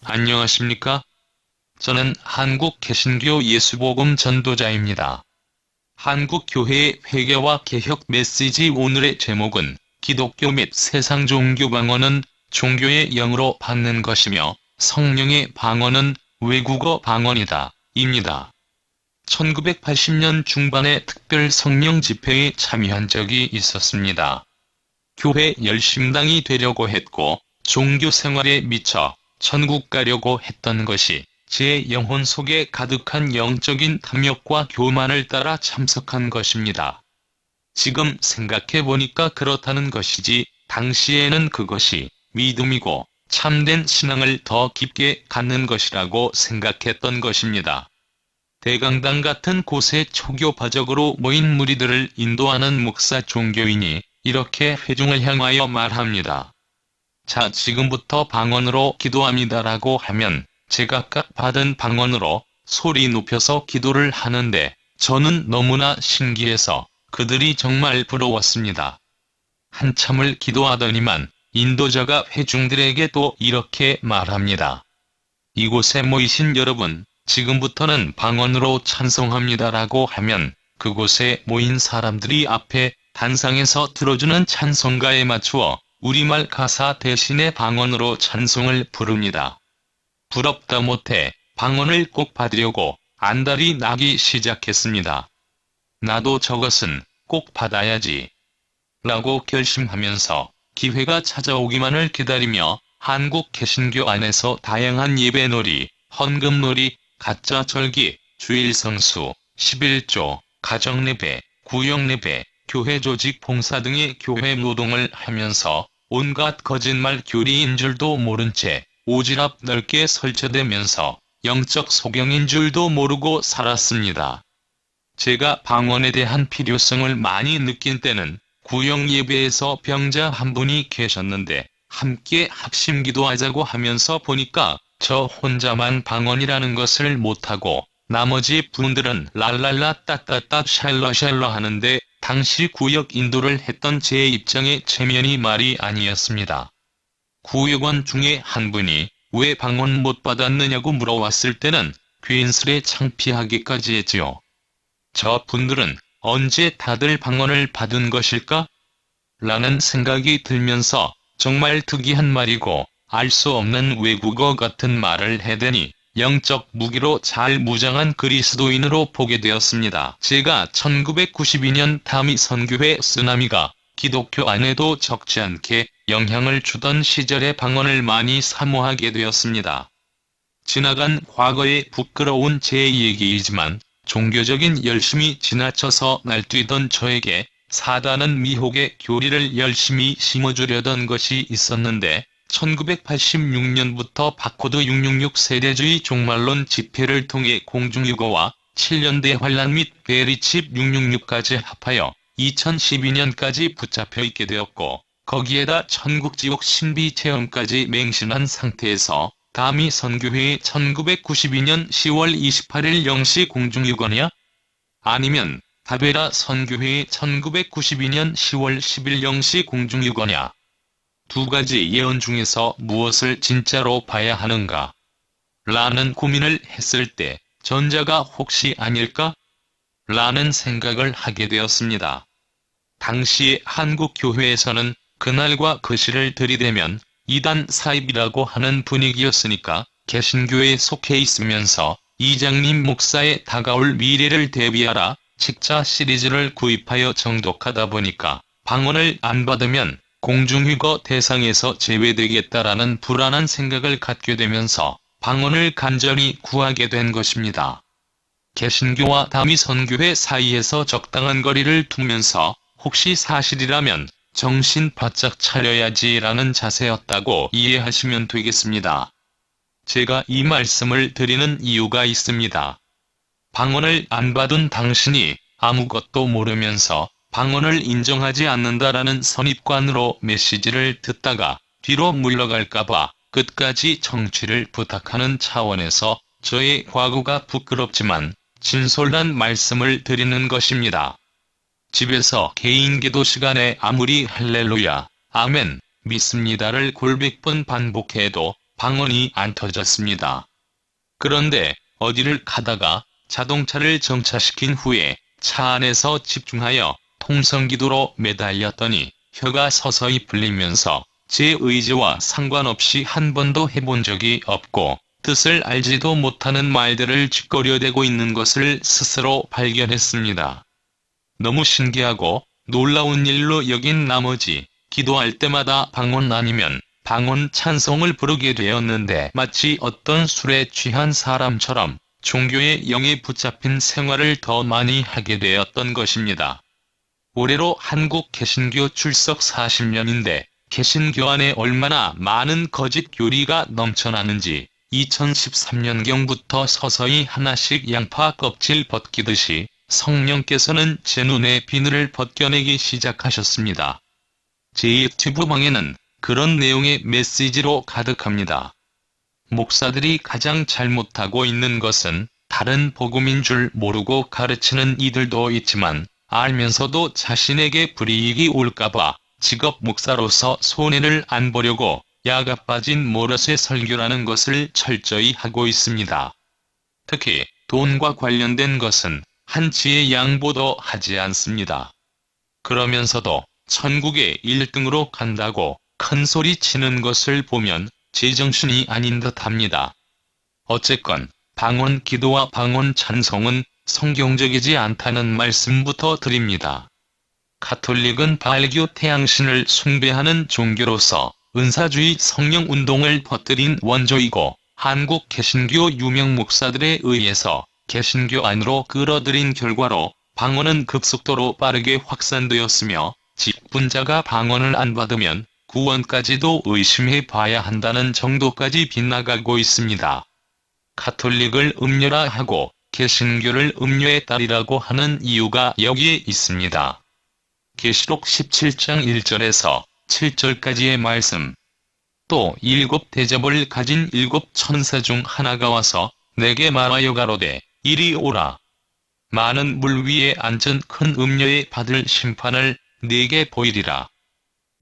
안녕하십니까? 저는 한국 개신교 예수복음 전도자입니다. 한국 교회의 회개와 개혁 메시지. 오늘의 제목은 기독교 및 세상 종교 방언은 종교의 영으로 받는 것이며 성령의 방언은 외국어 방언이다 입니다. 1980년 중반에 특별 성령 집회에 참여한 적이 있었습니다. 교회 열심당이 되려고 했고 종교 생활에 미쳐 천국 가려고 했던 것이 제 영혼 속에 가득한 영적인 탐욕과 교만을 따라 참석한 것입니다. 지금 생각해보니까 그렇다는 것이지, 당시에는 그것이 믿음이고 참된 신앙을 더 깊게 갖는 것이라고 생각했던 것입니다. 대강당 같은 곳에 초교파적으로 모인 무리들을 인도하는 목사 종교인이 이렇게 회중을 향하여 말합니다. 자, 지금부터 방언으로 기도합니다라고 하면 제각각 받은 방언으로 소리 높여서 기도를 하는데 저는 너무나 신기해서 그들이 정말 부러웠습니다. 한참을 기도하더니만 인도자가 회중들에게 또 이렇게 말합니다. 이곳에 모이신 여러분, 지금부터는 방언으로 찬송합니다라고 하면 그곳에 모인 사람들이 앞에 단상에서 들어주는 찬송가에 맞추어 우리말 가사 대신에 방언으로 찬송을 부릅니다. 부럽다 못해 방언을 꼭 받으려고 안달이 나기 시작했습니다. 나도 저것은 꼭 받아야지 라고 결심하면서 기회가 찾아오기만을 기다리며 한국 개신교 안에서 다양한 예배놀이, 헌금놀이, 가짜 절기, 주일 성수, 11조, 가정예배, 구역예배, 교회 조직 봉사 등의 교회 노동을 하면서 온갖 거짓말 교리인 줄도 모른 채 오지랖 넓게 설쳐대면서 영적 소경인 줄도 모르고 살았습니다. 제가 방언에 대한 필요성을 많이 느낀 때는 구역 예배에서 병자 한 분이 계셨는데 함께 합심 기도하자고 하면서 보니까 저 혼자만 방언이라는 것을 못하고 나머지 분들은 랄랄라 따따따 샬러샬러 하는데 당시 구역 인도를 했던 제 입장에 체면이 말이 아니었습니다. 구역원 중에 한 분이 왜 방언 못 받았느냐고 물어왔을 때는 괜스레 창피하기까지 했지요. 저 분들은 언제 다들 방언을 받은 것일까? 라는 생각이 들면서 정말 특이한 말이고 알 수 없는 외국어 같은 말을 해대니 영적 무기로 잘 무장한 그리스도인으로 보게 되었습니다. 제가 1992년 다미 선교회 쓰나미가 기독교 안에도 적지 않게 영향을 주던 시절에 방언을 많이 사모하게 되었습니다. 지나간 과거의 부끄러운 제 얘기이지만 종교적인 열심이 지나쳐서 날뛰던 저에게 사단은 미혹의 교리를 열심히 심어주려던 것이 있었는데 1986년부터 바코드 666 세대주의 종말론 집회를 통해 공중유거와 7년대 환란 및 베리칩 666까지 합하여 2012년까지 붙잡혀 있게 되었고 거기에다 천국지옥 신비체험까지 맹신한 상태에서 다미 선교회의 1992년 10월 28일 0시 공중유거냐? 아니면 다베라 선교회의 1992년 10월 10일 0시 공중유거냐? 두 가지 예언 중에서 무엇을 진짜로 봐야 하는가? 라는 고민을 했을 때 전자가 혹시 아닐까? 라는 생각을 하게 되었습니다. 당시 한국 교회에서는 그날과 그 시를 들이대면 이단 사입이라고 하는 분위기였으니까 개신교에 속해 있으면서 이장님 목사의 다가올 미래를 대비하라 책자 시리즈를 구입하여 정독하다 보니까 방언을 안 받으면 공중유거 대상에서 제외되겠다라는 불안한 생각을 갖게 되면서 방언을 간절히 구하게 된 것입니다. 개신교와 다미 선교회 사이에서 적당한 거리를 두면서 혹시 사실이라면 정신 바짝 차려야지라는 자세였다고 이해하시면 되겠습니다. 제가 이 말씀을 드리는 이유가 있습니다. 방언을 안 받은 당신이 아무것도 모르면서 방언을 인정하지 않는다라는 선입관으로 메시지를 듣다가 뒤로 물러갈까봐 끝까지 청취를 부탁하는 차원에서 저의 과거가 부끄럽지만 진솔한 말씀을 드리는 것입니다. 집에서 개인 기도 시간에 아무리 할렐루야, 아멘, 믿습니다를 골백 번 반복해도 방언이 안 터졌습니다. 그런데 어디를 가다가 자동차를 정차시킨 후에 차 안에서 집중하여 통성기도로 매달렸더니 혀가 서서히 풀리면서 제 의지와 상관없이 한 번도 해본 적이 없고 뜻을 알지도 못하는 말들을 짓거려대고 있는 것을 스스로 발견했습니다. 너무 신기하고 놀라운 일로 여긴 나머지 기도할 때마다 방언 아니면 방언 찬송을 부르게 되었는데 마치 어떤 술에 취한 사람처럼 종교의 영에 붙잡힌 생활을 더 많이 하게 되었던 것입니다. 올해로 한국 개신교 출석 40년인데 개신교 안에 얼마나 많은 거짓 교리가 넘쳐나는지 2013년경부터 서서히 하나씩 양파 껍질 벗기듯이 성령께서는 제 눈에 비늘을 벗겨내기 시작하셨습니다. 제 유튜브 방에는 그런 내용의 메시지로 가득합니다. 목사들이 가장 잘못하고 있는 것은 다른 복음인 줄 모르고 가르치는 이들도 있지만 알면서도 자신에게 불이익이 올까봐 직업 목사로서 손해를 안 보려고 야가 빠진 모라쇠 설교라는 것을 철저히 하고 있습니다. 특히 돈과 관련된 것은 한치의 양보도 하지 않습니다. 그러면서도 천국에 1등으로 간다고 큰소리 치는 것을 보면 제정신이 아닌 듯합니다. 어쨌건 방언 기도와 방언 찬송은 성경적이지 않다는 말씀부터 드립니다. 가톨릭은 발교 태양신을 숭배하는 종교로서 은사주의 성령운동을 퍼뜨린 원조이고 한국 개신교 유명 목사들에 의해서 개신교 안으로 끌어들인 결과로 방언은 급속도로 빠르게 확산되었으며 직분자가 방언을 안 받으면 구원까지도 의심해 봐야 한다는 정도까지 빗나가고 있습니다. 가톨릭을 음녀라 하고 개신교를 음녀의 딸이라고 하는 이유가 여기에 있습니다. 계시록 17장 1절에서 7절까지의 말씀. 또 7 대접을 가진 7 천사 중 하나가 와서 내게 말하여 가로되 이리 오라. 많은 물 위에 앉은 큰 음녀의 받을 심판을 네게 보이리라.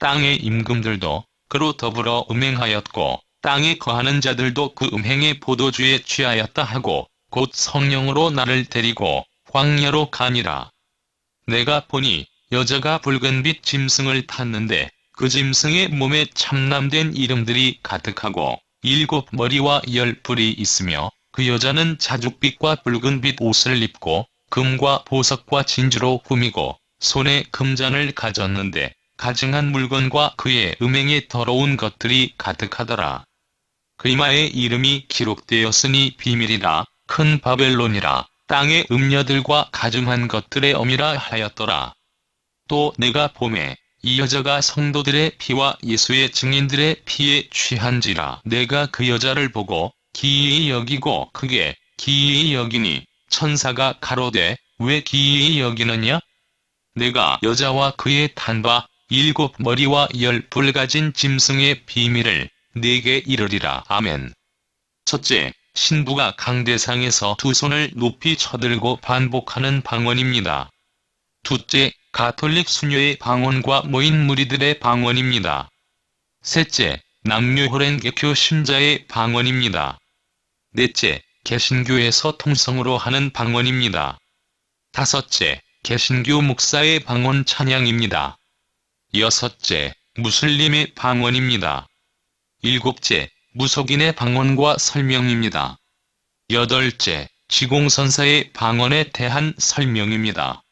땅의 임금들도 그로 더불어 음행하였고 땅에 거하는 자들도 그 음행의 포도주에 취하였다 하고 곧 성령으로 나를 데리고 광야로 가니라. 내가 보니 여자가 붉은빛 짐승을 탔는데 그 짐승의 몸에 참남된 이름들이 가득하고 7 머리와 10 뿔이 있으며 그 여자는 자줏빛과 붉은빛 옷을 입고 금과 보석과 진주로 꾸미고 손에 금잔을 가졌는데 가증한 물건과 그의 음행에 더러운 것들이 가득하더라. 그 이마에 이름이 기록되었으니 비밀이라 큰 바벨론이라 땅의 음녀들과 가증한 것들의 어미라 하였더라. 또 내가 보매 이 여자가 성도들의 피와 예수의 증인들의 피에 취한지라. 내가 그 여자를 보고 기이히 여기고 크게 기이히 여기니 천사가 가로되 왜 기이히 여기느냐? 내가 여자와 그의 탄바 7 머리와 10 뿔 가진 짐승의 비밀을 네게 이르리라. 아멘. 첫째, 신부가 강대상에서 두 손을 높이 쳐들고 반복하는 방언입니다. 둘째, 가톨릭 수녀의 방언과 모인 무리들의 방언입니다. 셋째, 남녀호랭 개교 신자의 방언입니다. 넷째, 개신교에서 통성으로 하는 방언입니다. 다섯째, 개신교 목사의 방언 찬양입니다. 여섯째, 무슬림의 방언입니다. 일곱째, 무속인의 방언과 설명입니다. 여덟째, 지공선사의 방언에 대한 설명입니다.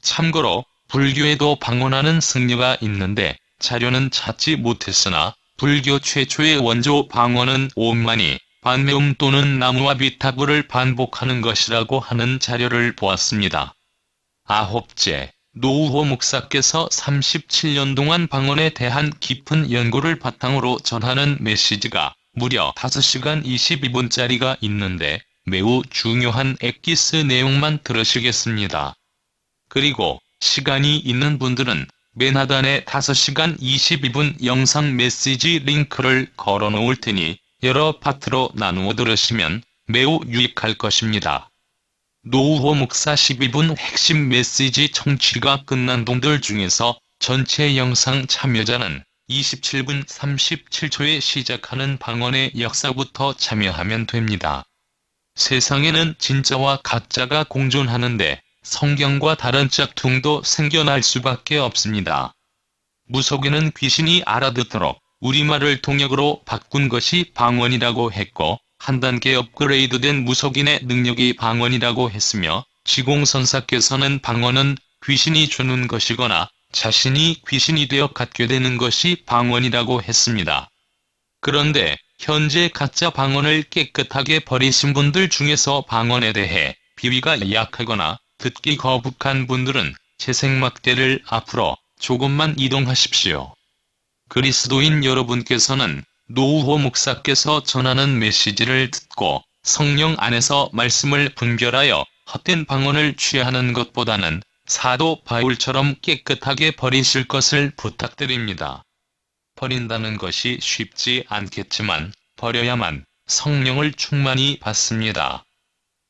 참고로 불교에도 방언하는 승려가 있는데 자료는 찾지 못했으나 불교 최초의 원조 방언은 옴마니, 반매음 또는 나무와 비타불을 반복하는 것이라고 하는 자료를 보았습니다. 아홉째, 노우호 목사께서 37년 동안 방언에 대한 깊은 연구를 바탕으로 전하는 메시지가 무려 5시간 22분짜리가 있는데 매우 중요한 엑기스 내용만 들으시겠습니다. 그리고 시간이 있는 분들은 맨 하단에 5시간 22분 영상 메시지 링크를 걸어 놓을 테니 여러 파트로 나누어 들으시면 매우 유익할 것입니다. 노우호 목사 12분 핵심 메시지 청취가 끝난 분들 중에서 전체 영상 참여자는 27분 37초에 시작하는 방언의 역사부터 참여하면 됩니다. 세상에는 진짜와 가짜가 공존하는데 성경과 다른 짝퉁도 생겨날 수밖에 없습니다. 무속인은 귀신이 알아듣도록 우리말을 통역으로 바꾼 것이 방언이라고 했고, 한 단계 업그레이드된 무속인의 능력이 방언이라고 했으며, 지공선사께서는 방언은 귀신이 주는 것이거나 자신이 귀신이 되어 갖게 되는 것이 방언이라고 했습니다. 그런데 현재 가짜 방언을 깨끗하게 버리신 분들 중에서 방언에 대해 비위가 약하거나 듣기 거북한 분들은 재생막대를 앞으로 조금만 이동하십시오. 그리스도인 여러분께서는 노우호 목사께서 전하는 메시지를 듣고 성령 안에서 말씀을 분별하여 헛된 방언을 취하는 것보다는 사도 바울처럼 깨끗하게 버리실 것을 부탁드립니다. 버린다는 것이 쉽지 않겠지만 버려야만 성령을 충만히 받습니다.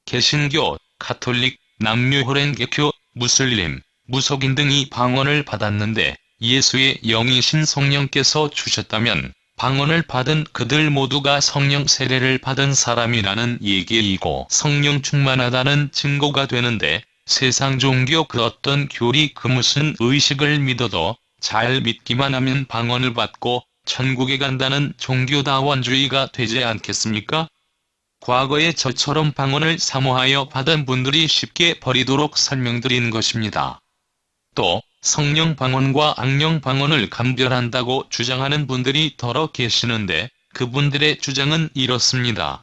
개신교, 가톨릭, 남유호랭개교, 무슬림, 무속인 등이 방언을 받았는데 예수의 영이신 성령께서 주셨다면 방언을 받은 그들 모두가 성령 세례를 받은 사람이라는 얘기이고 성령 충만하다는 증거가 되는데, 세상 종교 그 어떤 교리 그 무슨 의식을 믿어도 잘 믿기만 하면 방언을 받고 천국에 간다는 종교다원주의가 되지 않겠습니까? 과거에 저처럼 방언을 사모하여 받은 분들이 쉽게 버리도록 설명드린 것입니다. 또 성령 방언과 악령 방언을 감별한다고 주장하는 분들이 더러 계시는데, 그분들의 주장은 이렇습니다.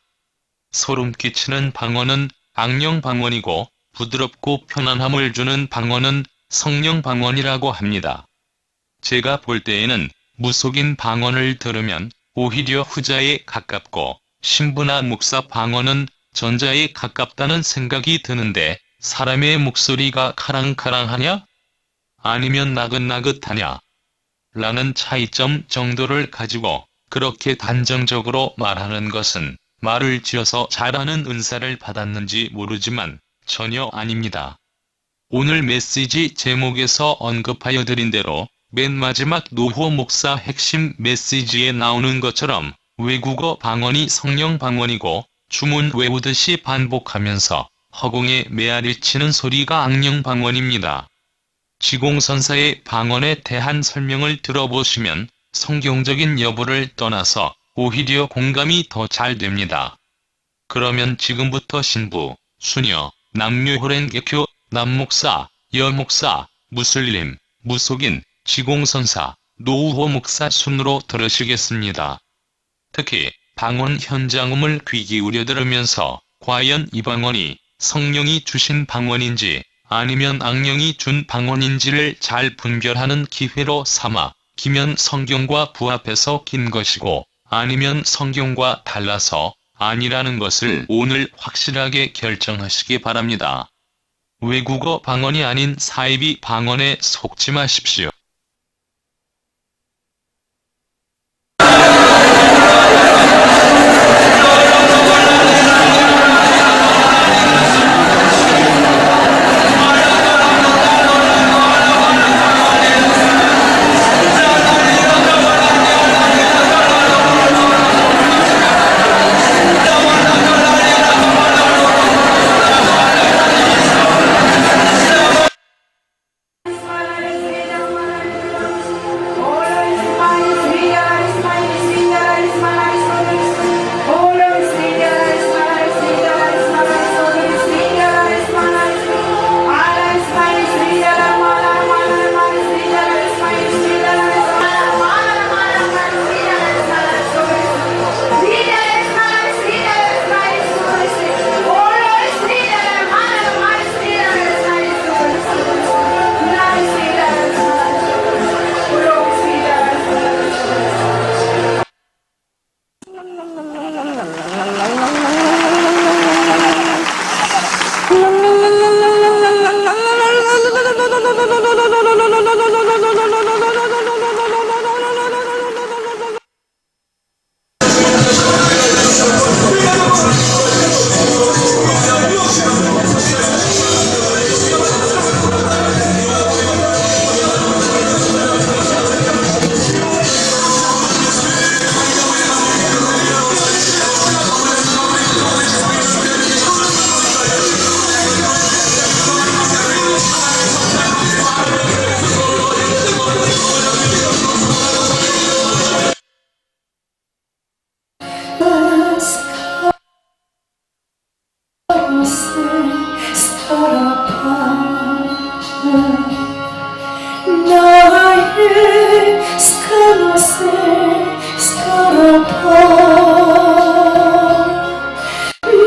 소름 끼치는 방언은 악령 방언이고 부드럽고 편안함을 주는 방언은 성령 방언이라고 합니다. 제가 볼 때에는 무속인 방언을 들으면 오히려 후자에 가깝고 신부나 목사 방언은 전자에 가깝다는 생각이 드는데, 사람의 목소리가 카랑카랑하냐? 아니면 나긋나긋하냐? 라는 차이점 정도를 가지고 그렇게 단정적으로 말하는 것은 말을 지어서 잘하는 은사를 받았는지 모르지만 전혀 아닙니다. 오늘 메시지 제목에서 언급하여 드린 대로 맨 마지막 노호 목사 핵심 메시지에 나오는 것처럼 외국어 방언이 성령 방언이고 주문 외우듯이 반복하면서 허공에 메아리 치는 소리가 악령 방언입니다. 지공선사의 방언에 대한 설명을 들어보시면 성경적인 여부를 떠나서 오히려 공감이 더 잘 됩니다. 그러면 지금부터 신부, 수녀, 남유호랭개교, 남목사, 여목사, 무슬림, 무속인, 지공선사, 노우호 목사 순으로 들으시겠습니다. 특히 방언 현장음을 귀 기울여 들으면서 과연 이 방언이 성령이 주신 방언인지 아니면 악령이 준 방언인지를 잘 분별하는 기회로 삼아 기면 성경과 부합해서 긴 것이고 아니면 성경과 달라서 아니라는 것을 오늘 확실하게 결정하시기 바랍니다. 외국어 방언이 아닌 사이비 방언에 속지 마십시오.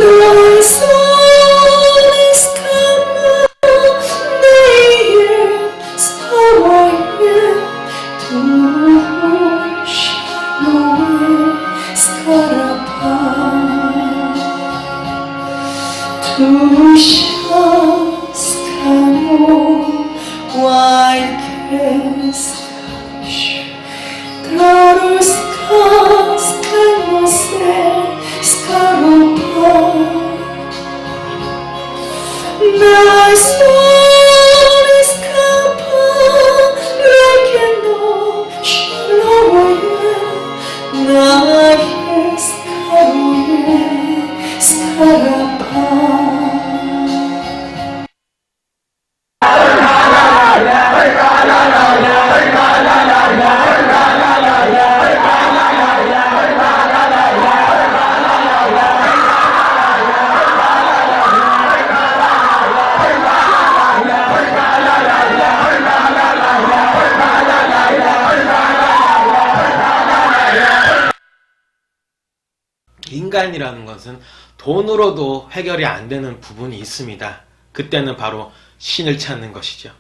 너의 손에 스카마 내일 스카와에 너의 스카라파 두샤 스카노 와이케 스카슈 Claro ska, ska no sé, ska no pa. Na sol escapa, la que no lo oye. Na ska oye, ska pa. 인간이라는 것은 돈으로도 해결이 안 되는 부분이 있습니다. 그때는 바로 신을 찾는 것이죠.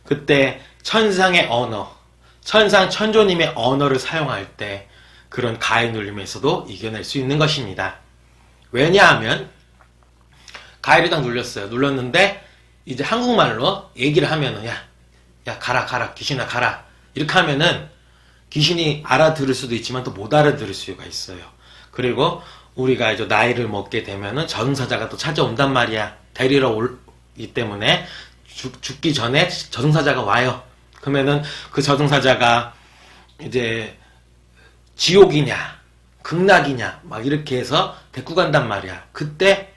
그때 천상의 언어, 천상 천조님의 언어를 사용할 때 그런 가해 눌림에서도 이겨낼 수 있는 것입니다. 왜냐하면 가해를 딱 눌렸어요. 눌렀는데 이제 한국말로 얘기를 하면은 야 가라 귀신아 가라 이렇게 하면은 귀신이 알아들을 수도 있지만 또 못 알아들을 수가 있어요. 그리고 우리가 이제 나이를 먹게 되면은 저승사자가 또 찾아온단 말이야. 데리러 오기 때문에 죽기 전에 저승사자가 와요. 그러면은 그 저승사자가 이제 지옥이냐 극락이냐 막 이렇게 해서 데리고 간단 말이야. 그때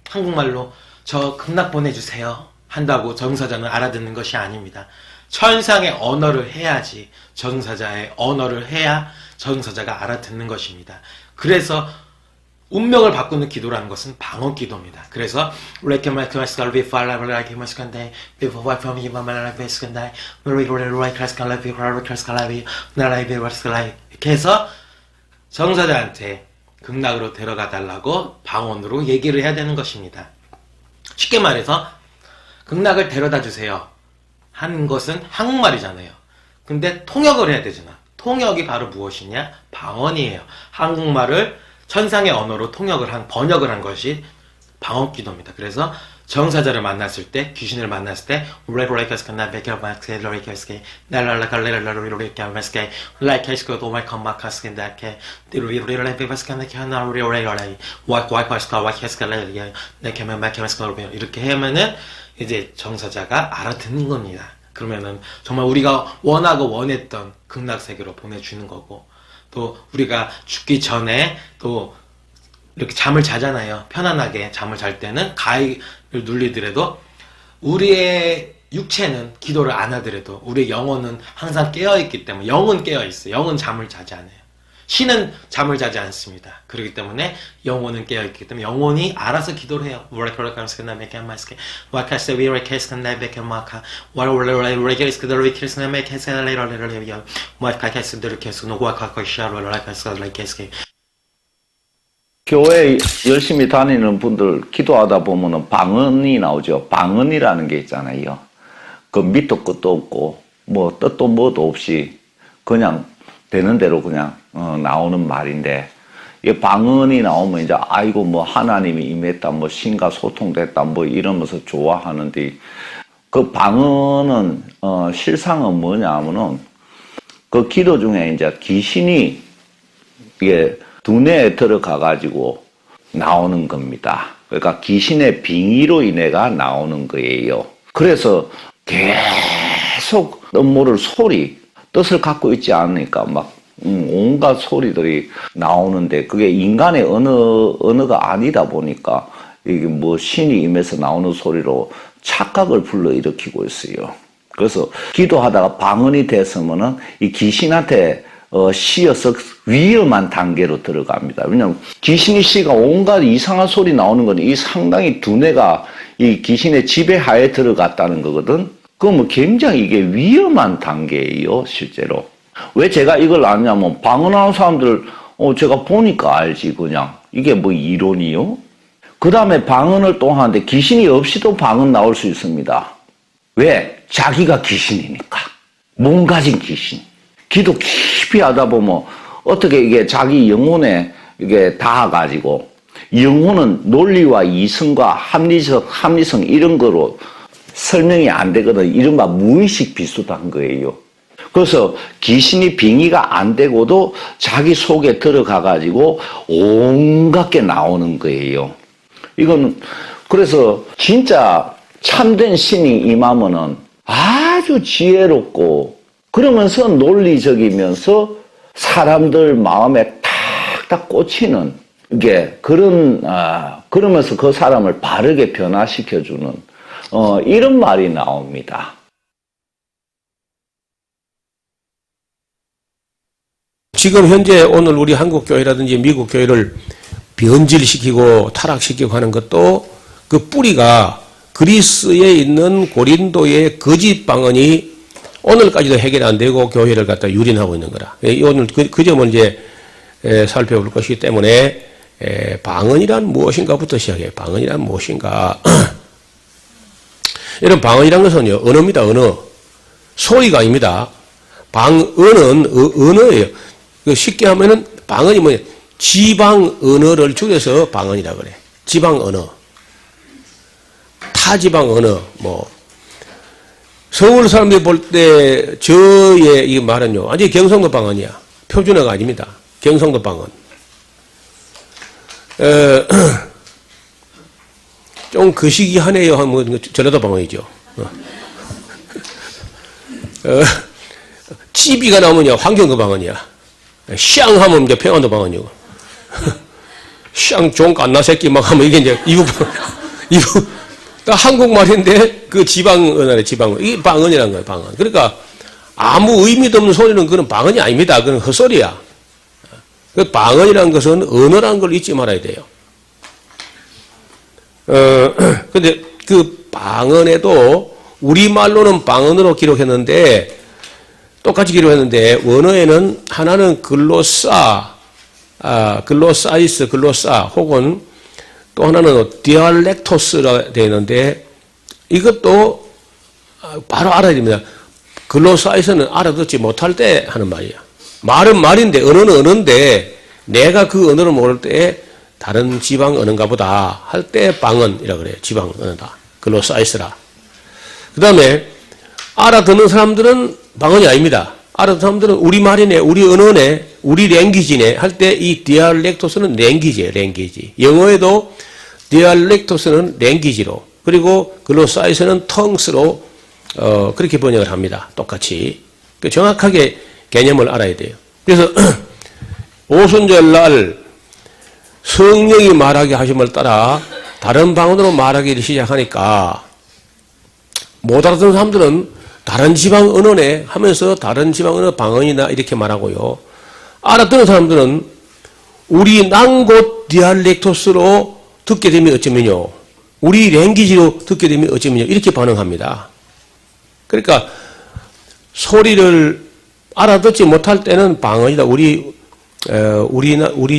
한국말로 저 극락 보내주세요 한다고 저승사자는 알아듣는 것이 아닙니다. 천상의 언어를 해야지, 저승사자의 언어를 해야 저승사자가 알아듣는 것입니다. 그래서 운명을 바꾸는 기도라는 것은 방언 기도입니다. 그래서 이렇게 해서 저승사자한테 극락으로 데려가 달라고 방언으로 얘기를 해야 되는 것입니다. 쉽게 말해서 극락을 데려다 주세요 하는 것은 한국말이잖아요. 근데 통역을 해야 되잖아. 통역이 바로 무엇이냐? 방언이에요. 한국말을 천상의 언어로 번역을 한 것이 방언 기도입니다. 그래서 저승사자를 만났을 때, 귀신을 만났을 때, 이렇게 하면은 이제 저승사자가 알아듣는 겁니다. 그러면은 정말 우리가 원하고 원했던 극락세계로 보내주는 거고, 또 우리가 죽기 전에 또 이렇게 잠을 자잖아요. 편안하게 잠을 잘 때는 가위를 눌리더라도 우리의 육체는 기도를 안 하더라도 우리의 영혼은 항상 깨어있기 때문에, 영은 깨어있어요. 영은 잠을 자지 않아요. 신은 잠을 자지 않습니다. 그렇기 때문에 영혼은 깨어있기 때문에 영혼이 알아서 기도를 해요. 교회 열심히 다니는 분들 기도하다 보면은 방언이 나오죠. 방언이라는 게 있잖아요. 그 밑도 끝도 없고 뭐 뜻도 뭐도 없이 그냥 되는 대로 그냥 나오는 말인데, 이 방언이 나오면 이제 아이고 뭐 하나님이 임했다, 뭐 신과 소통됐다, 뭐 이러면서 좋아하는데, 그 방언은 실상은 뭐냐면은 그 기도 중에 이제 귀신이 이게 두뇌에 들어가 가지고 나오는 겁니다. 그러니까 귀신의 빙의로 인해가 나오는 거예요. 그래서 계속 모를 소리, 뜻을 갖고 있지 않으니까 막 온갖 소리들이 나오는데, 그게 인간의 언어가 아니다 보니까 이게 뭐 신이 임해서 나오는 소리로 착각을 불러일으키고 있어요. 그래서 기도하다가 방언이 됐으면은 이 귀신한테 씌어서 위험한 단계로 들어갑니다. 왜냐하면 귀신이 씨가 온갖 이상한 소리 나오는 건 이 상당히 두뇌가 이 귀신의 지배하에 들어갔다는 거거든. 그러면 굉장히 이게 위험한 단계예요, 실제로. 왜 제가 이걸 아냐면 방언하는 사람들 제가 보니까 알지 그냥 이게 뭐 이론이요? 그 다음에 방언을 또 하는데 귀신이 없이도 방언 나올 수 있습니다. 왜? 자기가 귀신이니까. 몸 가진 귀신. 기도 깊이 하다 보면 어떻게 이게 자기 영혼에 이게 닿아가지고 영혼은 논리와 이성과 합리성 이런 거로 설명이 안 되거든. 이른바 무의식 비슷한 거예요. 그래서 귀신이 빙의가 안 되고도 자기 속에 들어가가지고 온갖 게 나오는 거예요. 이건 그래서 진짜 참된 신이 임하면은 아주 지혜롭고 그러면서 논리적이면서 사람들 마음에 탁탁 꽂히는 이게 그러면서 그 사람을 바르게 변화시켜주는 이런 말이 나옵니다. 지금 현재 오늘 우리 한국 교회라든지 미국 교회를 변질시키고 타락시키고 하는 것도 그 뿌리가 그리스에 있는 고린도의 거짓 방언이 오늘까지도 해결 안 되고 교회를 갖다 유린하고 있는 거라. 오늘 그 점을 이제 살펴볼 것이기 때문에 방언이란 무엇인가부터 시작해요. 방언이란 무엇인가. 이런 방언이란 것은요, 언어입니다, 언어. 소리가 아닙니다. 방언은 언어예요. 쉽게 하면은 방언이 뭐냐. 지방 언어를 줄여서 방언이라 그래. 지방 언어. 타지방 언어, 서울 사람들이 볼 때 저의 이 말은요, 완전히 경상도 방언이야. 표준어가 아닙니다. 경상도 방언. 좀 거시기하네요 하면 전라도 방언이죠. 찌비가 나오면 환경도 방언이야. 샹 하면 이제 평안도 방언이고. 샹 종 깐나 새끼 막 하면 이게 이제 이부 한국말인데 그 지방 언어래 지방 언어. 이게 방언이라는 거예요, 방언. 그러니까 아무 의미도 없는 소리는 그런 방언이 아닙니다. 그건 헛소리야. 그 방언이라는 것은 언어라는 걸 잊지 말아야 돼요. 근데 그 방언에도 우리말로는 방언으로 기록했는데 똑같이 기록했는데 원어에는 하나는 글로사 혹은 또 하나는 디알렉토스라 되어 있는데 이것도 바로 알아야 됩니다. 글로사에서는 알아듣지 못할 때 하는 말이야. 말은 말인데 언어는 언어인데 내가 그 언어를 모를 때 다른 지방 언어인가 보다 할 때 방언이라 그래요. 지방 언어다. 글로사이스라. 그 다음에 알아듣는 사람들은 방언이 아닙니다. 알아듣는 사람들은 우리 말이네, 우리 언어네, 우리 랭귀지네 할 때 이 디알렉토스는 랭귀지예요. 랭귀지. 영어에도 디알렉토스는 랭귀지로 그리고 글로사이스는 텅스로 그렇게 번역을 합니다. 똑같이. 정확하게 개념을 알아야 돼요. 그래서 오순절날 성령이 말하게 하심을 따라 다른 방언으로 말하기를 시작하니까 못 알아듣는 사람들은 다른 지방 언어네 하면서 다른 지방 언어 방언이나 이렇게 말하고요. 알아듣는 사람들은 우리 난곳 디알렉토스로 듣게 되면 어쩌면요. 우리 랭귀지로 듣게 되면 어쩌면요. 이렇게 반응합니다. 그러니까 소리를 알아듣지 못할 때는 방언이다. 우리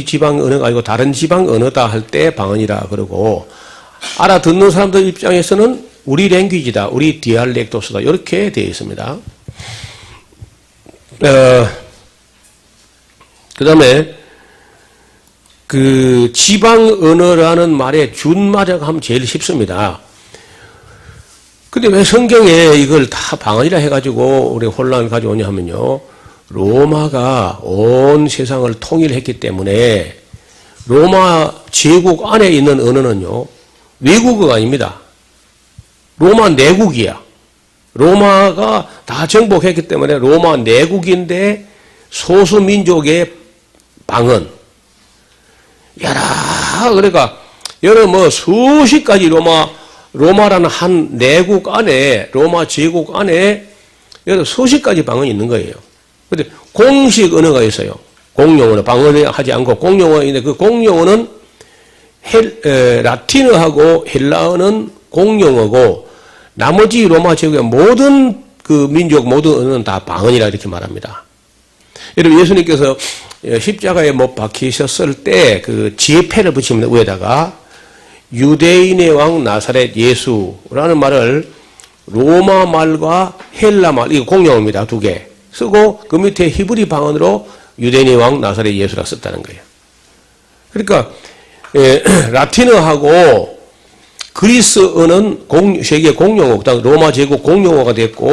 지방 언어가 아니고 다른 지방 언어다 할 때 방언이라 그러고 알아듣는 사람들 입장에서는 우리 랭귀지다. 우리 디알렉토스다. 이렇게 되어 있습니다. 그 다음에 그 지방 언어라는 말의 준마력 하면 제일 쉽습니다. 근데 왜 성경에 이걸 다 방언이라 해가지고 우리 혼란을 가져오냐 하면요. 로마가 온 세상을 통일했기 때문에 로마 제국 안에 있는 언어는요. 외국어가 아닙니다. 로마 내국이야. 로마가 다 정복했기 때문에 로마 내국인데 소수민족의 방언. 그러니까 여러 수십 가지 로마라는 한 내국 안에 로마 제국 안에 여러 수십 가지 방언이 있는 거예요. 근데 공식 언어가 있어요. 공용어는 방언을 하지 않고 공용어가 있는데 그 공용어는 라틴어하고 헬라어는 공용어고 나머지 로마 제국의 모든 그 민족 모든 언어는 다 방언이라 이렇게 말합니다. 여러분 예수님께서 십자가에 못 박히셨을 때 그 지혜패를 붙입니다. 위에다가 유대인의 왕 나사렛 예수라는 말을 로마 말과 헬라 말, 이거 공용어입니다. 두 개 쓰고 그 밑에 히브리 방언으로 유대인의 왕 나사렛 예수라 썼다는 거예요. 그러니까 라틴어하고 그리스어는 세계 공용어, 그다음 로마 제국 공용어가 됐고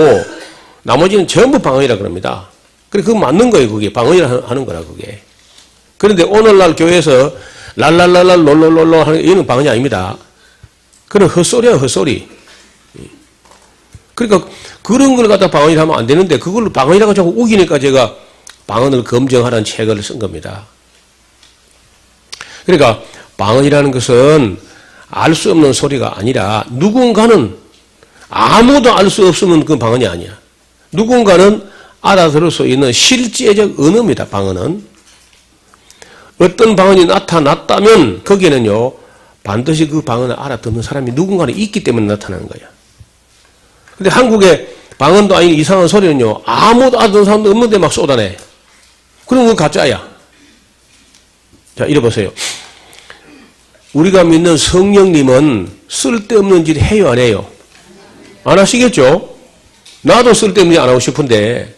나머지는 전부 방언이라 그럽니다. 그래 그거 맞는 거예요. 그게 방언이라 하는 거라 그게. 그런데 오늘날 교회에서 랄랄랄랄 롤롤롤로 하는 이런 방언이 아닙니다. 그건 헛소리야 헛소리. 그러니까 그런 걸 갖다 방언이라 하면 안 되는데 그걸 방언이라고 자꾸 우기니까 제가 방언을 검증하라는 책을 쓴 겁니다. 그러니까 방언이라는 것은 알 수 없는 소리가 아니라 누군가는 아무도 알 수 없으면 그 방언이 아니야. 누군가는 알아들을 수 있는 실제적 언어입니다. 방언은. 어떤 방언이 나타났다면 거기에는요 반드시 그 방언을 알아듣는 사람이 누군가는 있기 때문에 나타나는 거야. 근데 한국의 방언도 아닌 이상한 소리는요 아무도 알아듣는 사람도 없는데 막 쏟아내. 그럼 그건 가짜야. 자 이래 보세요. 우리가 믿는 성령님은 쓸데없는 짓 해요 안 해요? 안 하시겠죠? 나도 쓸데없는 짓 안 하고 싶은데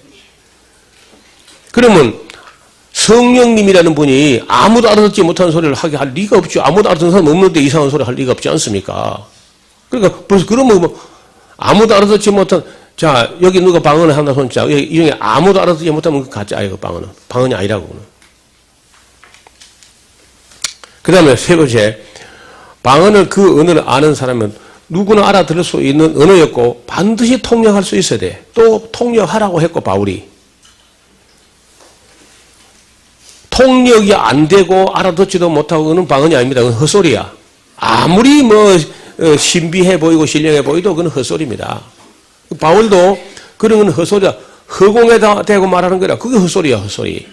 그러면 성령님이라는 분이 아무도 알아듣지 못하는 소리를 하게 할 리가 없죠. 아무도 알아듣는 사람 없는데 이상한 소리 할 리가 없지 않습니까? 그러니까 벌써 그러면 뭐 아무도 알아듣지 못한 자 여기 누가 방언을 한다 손자 이 중에 아무도 알아듣지 못하면 그 가짜예요. 그 방언은. 방언이 아니라고. 그 다음에 세 번째 방언을 그 언어를 아는 사람은 누구나 알아들을 수 있는 언어였고 반드시 통역할 수 있어야 돼. 또 통역하라고 했고 바울이. 통역이 안 되고 알아듣지도 못하고 그는 방언이 아닙니다. 그건 헛소리야. 아무리 뭐 신비해 보이고 신령해 보이도 그건 헛소리입니다. 바울도 그런 건 헛소리야. 허공에다 대고 말하는 거라. 그게 헛소리야 헛소리.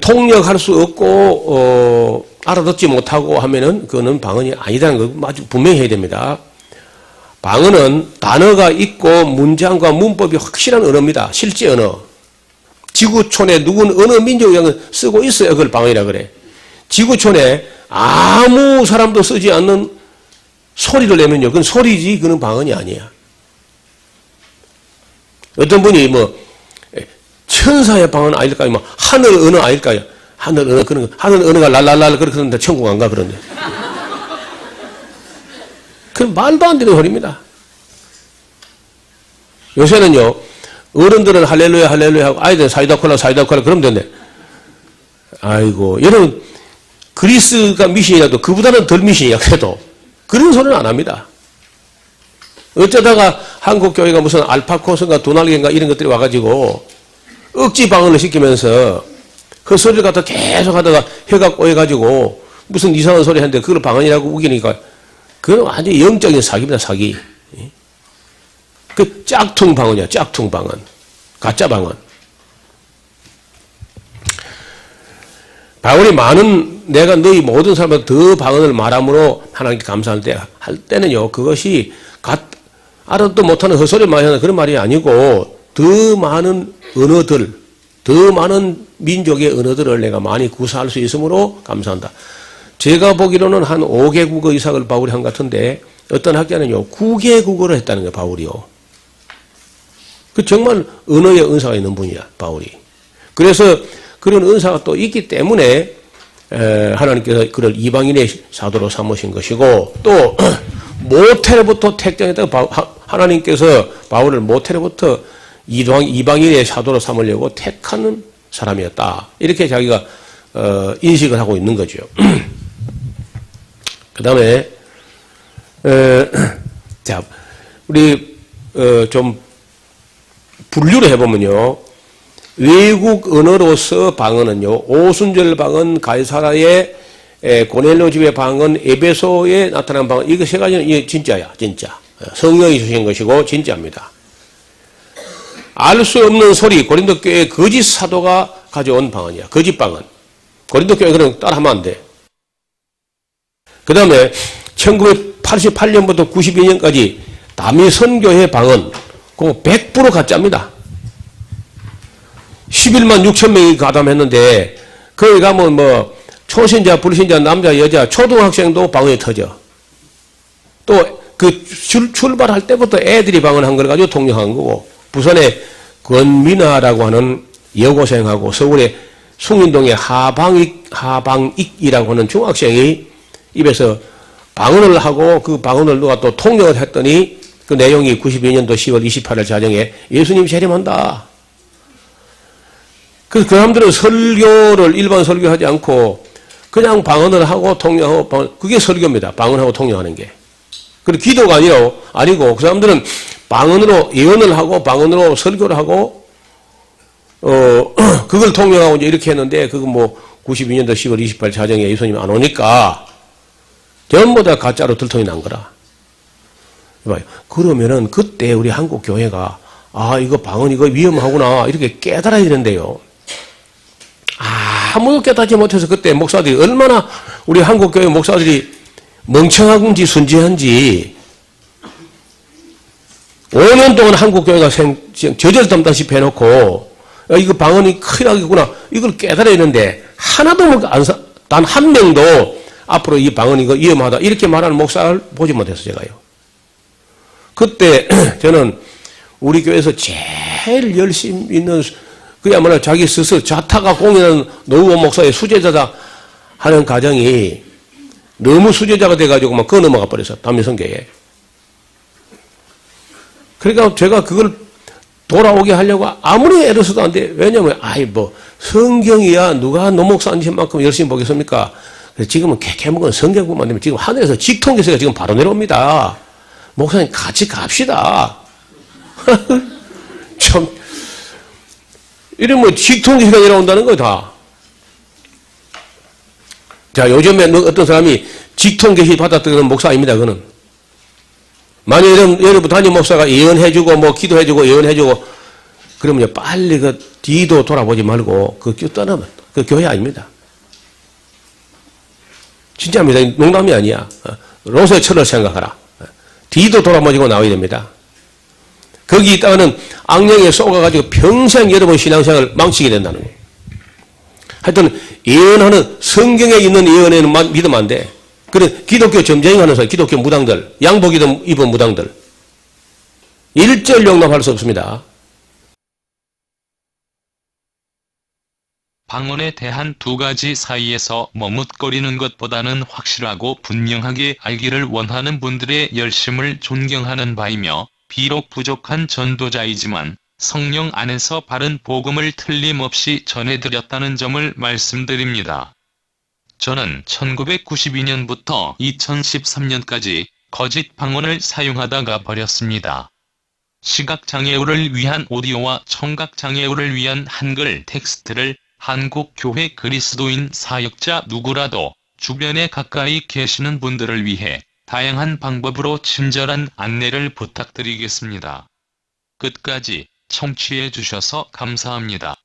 통역할 수 없고 알아듣지 못하고 하면은 그거는 방언이 아니다는 거 아주 분명히 해야 됩니다. 방언은 단어가 있고 문장과 문법이 확실한 언어입니다. 실제 언어. 지구촌에 누군 어느 민족이 쓰고 있어요. 그걸 방언이라 그래. 지구촌에 아무 사람도 쓰지 않는 소리를 내면요. 그건 소리지 그건 방언이 아니야. 어떤 분이 뭐 천사의 방언 아닐까요? 뭐 하늘 언어 아닐까요? 하늘 언어 그런 거. 하늘 언어가 랄랄랄 그렇게 하는데 천국 안 가 그런데. 그 말도 안 되는 소리입니다. 요새는요 어른들은 할렐루야 할렐루야 하고 아이들은 사이다 콜라 그러면 되는데 아이고 여러분 그리스가 미신이라도 그보다는 덜 미신이야. 그래도 그런 소리는 안 합니다. 어쩌다가 한국 교회가 무슨 알파코스인가 도날개인가 이런 것들이 와가지고 억지 방언을 시키면서 그 소리를 갖다 계속 하다가 혀가 꼬여가지고 무슨 이상한 소리 하는데 그걸 방언이라고 우기니까 그건 완전 영적인 사기입니다. 사기. 그 짝퉁 방언이야. 짝퉁 방언. 가짜 방언. 바울이 내가 너희 모든 사람보다 더 방언을 말함으로 하나님께 감사할 때는요 그것이 알아도 못하는 헛소리를 많이 하는 그런 말이 아니고 더 많은 언어들 더 많은 민족의 언어들을 내가 많이 구사할 수 있으므로 감사한다. 제가 보기로는 한 5개국어 이상을 바울이 한 것 같은데 어떤 학자는요 9개국어를 했다는 거예요. 바울이요. 그 정말 언어의 은사가 있는 분이야. 바울이. 그래서 그런 은사가 또 있기 때문에 하나님께서 그를 이방인의 사도로 삼으신 것이고 또 모태로부터 택정했다고 하나님께서 바울을 모태로부터 이방인의 사도로 삼으려고 택하는 사람이었다. 이렇게 자기가 인식을 하고 있는 거죠. 그 다음에 자 우리 좀 분류를 해보면요. 외국 언어로서 방언은요. 오순절 방언, 가이사라의 고넬료 집의 방언, 에베소에 나타난 방언 이거 세 가지는 이게 진짜야. 진짜. 성령이 주신 것이고 진짜입니다. 알 수 없는 소리 고린도 교회 거짓 사도가 가져온 방언이야. 거짓 방언. 고린도 교회 그럼 따라하면 안 돼. 그 다음에 1988년부터 92년까지 다미 선교회 방언 그거 100% 가짜입니다. 11만 6천 명이 가담했는데 거기 가면 뭐 초신자, 불신자, 남자, 여자, 초등학생도 방언이 터져. 또 그 출발할 때부터 애들이 방언한 걸 가지고 통역한 거고, 부산에 권민아라고 하는 여고생하고 서울의 숭인동의 하방익이라고 하는 중학생이 입에서 방언을 하고 그 방언을 누가 또 통역을 했더니 그 내용이 92년도 10월 28일 자정에 예수님 재림한다. 그 사람들은 설교를 일반 설교하지 않고 그냥 방언을 하고 통역하고 그게 설교입니다. 방언하고 통역하는 게. 그리고 기도가 아니고 그 사람들은 방언으로 예언을 하고 방언으로 설교를 하고 그걸 통역하고 이제 이렇게 했는데 그거 뭐 92년도 10월 28일 자정에 예수님 안 오니까 전부 다 가짜로 들통이 난 거라. 그러면은 그때 우리 한국 교회가 이거 방언 이거 위험하구나 이렇게 깨달아야 되는데요. 아무도 깨닫지 못해서 그때 목사들이 얼마나 우리 한국 교회 목사들이 멍청한지 순진한지 5년 동안 한국 교회가 저절담다시피 해놓고 이거 방언이 큰일 나겠구나 이걸 깨달아야 되는데 하나도 단 한 명도 앞으로 이 방언 이거 위험하다 이렇게 말하는 목사를 보지 못해서 제가요. 그때 저는 우리 교회에서 제일 열심히 있는 그야말로 자기 스스로 자타가 공연하는 노후원 목사의 수제자다 하는 가정이 너무 수제자가 돼가지고 막 넘어가 버려서 담임성교에. 그러니까 제가 그걸 돌아오게 하려고 아무리 애를 써도 안 돼. 왜냐면 뭐 성경이야 누가 노 목사님만큼 열심히 보겠습니까? 그래서 지금은 개먹은 성경뿐만 아니라 지금 하늘에서 직통기세가 지금 바로 내려옵니다. 목사님 같이 갑시다. 참 이러면 직통기세가 내려온다는 거다. 자, 요즘에 어떤 사람이 직통계시 받았던 목사입니다, 그는. 만약 여러분 담임 목사가 예언해주고, 뭐, 기도해주고, 예언해주고, 그러면 빨리 그 뒤도 돌아보지 말고, 떠나면, 그 교회 아닙니다. 진짜입니다. 농담이 아니야. 로서의 철을 생각하라. 뒤도 돌아보지고 나와야 됩니다. 거기 있다가는 악령에 쏘가가지고 평생 여러분 신앙생활을 망치게 된다는 거예요. 하여튼 예언하는 성경에 있는 예언에는 믿으면 안 돼. 그래 기독교 점쟁이하는 사람, 기독교 무당들, 양복 입은 무당들 일절 용납할 수 없습니다. 방언에 대한 두 가지 사이에서 머뭇거리는 것보다는 확실하고 분명하게 알기를 원하는 분들의 열심을 존경하는 바이며 비록 부족한 전도자이지만 성령 안에서 바른 복음을 틀림없이 전해드렸다는 점을 말씀드립니다. 저는 1992년부터 2013년까지 거짓 방언을 사용하다가 버렸습니다. 시각장애우를 위한 오디오와 청각장애우를 위한 한글 텍스트를 한국 교회 그리스도인 사역자 누구라도 주변에 가까이 계시는 분들을 위해 다양한 방법으로 친절한 안내를 부탁드리겠습니다. 끝까지 청취해 주셔서 감사합니다.